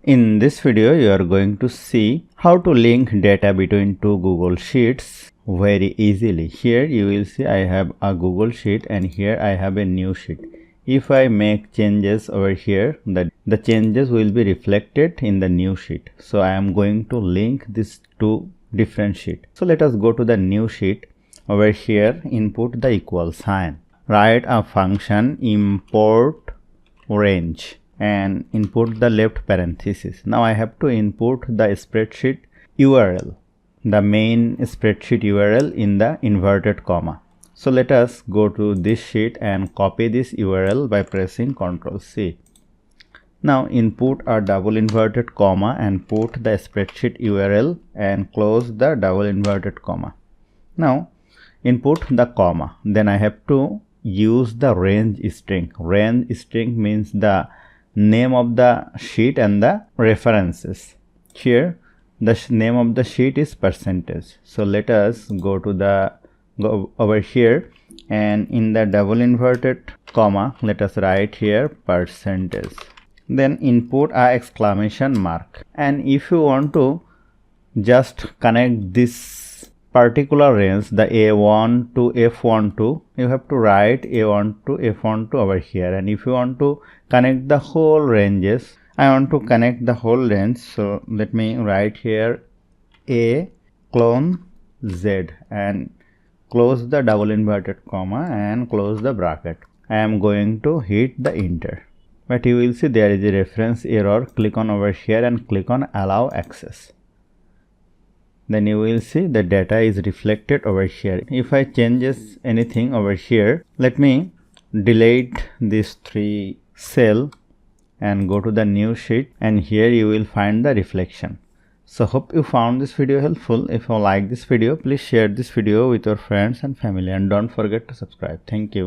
In this video, you are going to see how to link data between two Google Sheets very easily. Here you will see I have a Google Sheet and here I have a new sheet. If I make changes over here, the changes will be reflected in the new sheet. So I am going to link these two different sheets. So let us go to the new sheet. Over here, input the equal sign. Write a function import range and input the left parenthesis. Now I have to input the spreadsheet URL, the main spreadsheet URL in the inverted comma. So let us go to this sheet and copy this URL by pressing Ctrl C. Now input a double inverted comma and put the spreadsheet URL and close the double inverted comma. Now input the comma. Then I have to use the range string. Range string means the name of the sheet and the references. Here the name of the sheet is percentage. So let us go over here and in the double inverted comma let us write here percentage. Then input a exclamation mark, and if you want to just connect this particular range, the A1 to F12, you have to write A1 to F12 over here. And if you want to connect the whole ranges, I want to connect the whole range, so let me write here A clone Z and close the double inverted comma and close the bracket. I am going to hit the enter, but you will see there is a reference error. Click on over here and click on allow access. Then you will see the data is reflected over here. If I changes anything over here, let me delete these three cell and go to the new sheet, and here you will find the reflection. So hope you found this video helpful. If you like this video, please share this video with your friends and family and don't forget to subscribe. Thank you.